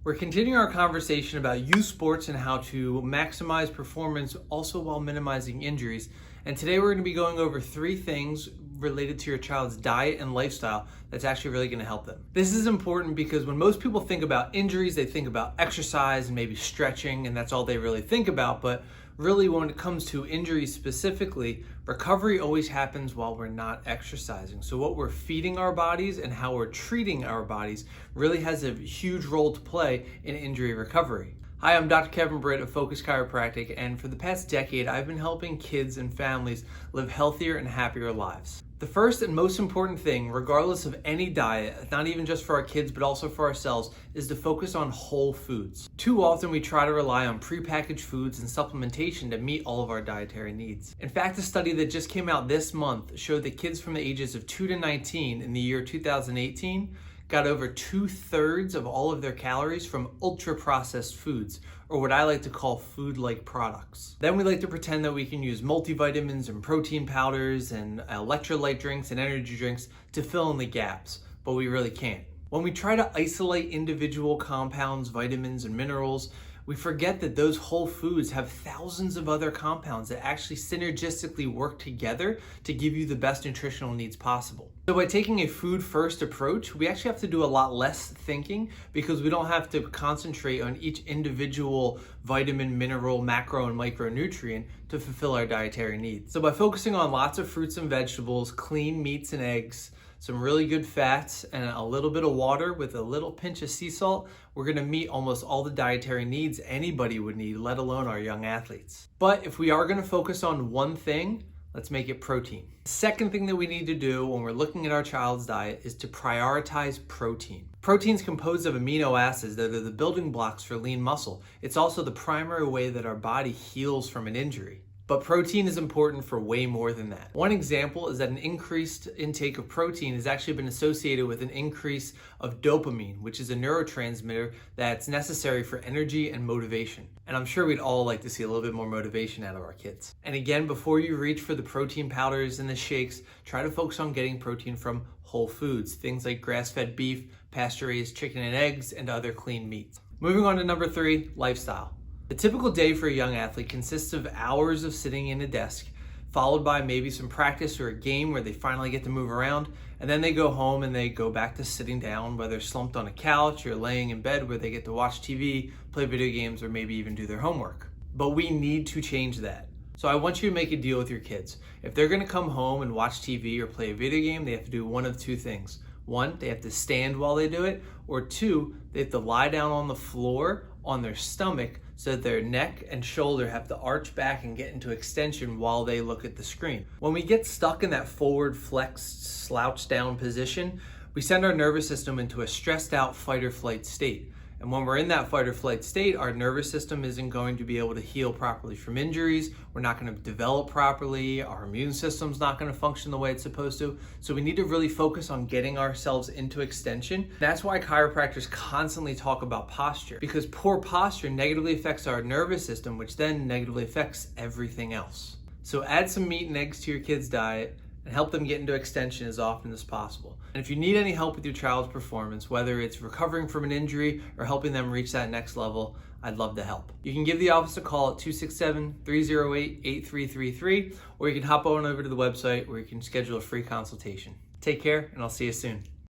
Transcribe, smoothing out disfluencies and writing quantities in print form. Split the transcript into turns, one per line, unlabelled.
We're continuing our conversation about youth sports and how to maximize performance also while minimizing injuries. And today we're going to be going over 3 things related to your child's diet and lifestyle that's actually really going to help them. This is important because when most people think about injuries, they think about exercise and maybe stretching, and that's all they really think about. But really, when it comes to injuries specifically, recovery always happens while we're not exercising. So what we're feeding our bodies and how we're treating our bodies really has a huge role to play in injury recovery. Hi, I'm Dr. Kevin Britt of Focus Chiropractic, and for the past decade, I've been helping kids and families live healthier and happier lives. The first and most important thing, regardless of any diet, not even just for our kids, but also for ourselves, is to focus on whole foods. Too often we try to rely on prepackaged foods and supplementation to meet all of our dietary needs. In fact, a study that just came out this month showed that kids from the ages of 2 to 19 in the year 2018 got over 2/3 of all of their calories from ultra-processed foods, or what I like to call food-like products. Then we like to pretend that we can use multivitamins and protein powders and electrolyte drinks and energy drinks to fill in the gaps, but we really can't. When we try to isolate individual compounds, vitamins, and minerals, we forget that those whole foods have thousands of other compounds that actually synergistically work together to give you the best nutritional needs possible. So by taking a food-first approach, we actually have to do a lot less thinking because we don't have to concentrate on each individual vitamin, mineral, macro, and micronutrient to fulfill our dietary needs. So by focusing on lots of fruits and vegetables, clean meats and eggs, some really good fats, and a little bit of water with a little pinch of sea salt, we're gonna meet almost all the dietary needs anybody would need, let alone our young athletes. But if we are gonna focus on one thing, let's make it protein. The second thing that we need to do when we're looking at our child's diet is to prioritize protein. Protein is composed of amino acids that are the building blocks for lean muscle. It's also the primary way that our body heals from an injury. But protein is important for way more than that. One example is that an increased intake of protein has actually been associated with an increase of dopamine, which is a neurotransmitter that's necessary for energy and motivation. And I'm sure we'd all like to see a little bit more motivation out of our kids. And again, before you reach for the protein powders and the shakes, try to focus on getting protein from whole foods, things like grass-fed beef, pasture-raised chicken and eggs, and other clean meats. Moving on to number 3, lifestyle. A typical day for a young athlete consists of hours of sitting in a desk, followed by maybe some practice or a game where they finally get to move around, and then they go home and they go back to sitting down, whether slumped on a couch or laying in bed where they get to watch TV, play video games, or maybe even do their homework. But we need to change that. So I want you to make a deal with your kids. If they're gonna come home and watch TV or play a video game, they have to do one of 2 things. 1, they have to stand while they do it, or 2, they have to lie down on the floor on their stomach so that their neck and shoulder have to arch back and get into extension while they look at the screen. When we get stuck in that forward flexed, slouched down position, we send our nervous system into a stressed out fight or flight state. And when we're in that fight or flight state, our nervous system isn't going to be able to heal properly from injuries. We're not going to develop properly. Our immune system's not going to function the way it's supposed to. So we need to really focus on getting ourselves into extension. That's why chiropractors constantly talk about posture, because poor posture negatively affects our nervous system, which then negatively affects everything else. So add some meat and eggs to your kids' diet and help them get into extension as often as possible. And if you need any help with your child's performance, whether it's recovering from an injury or helping them reach that next level, I'd love to help. You can give the office a call at 267-308-8333, or you can hop on over to the website where you can schedule a free consultation. Take care, and I'll see you soon.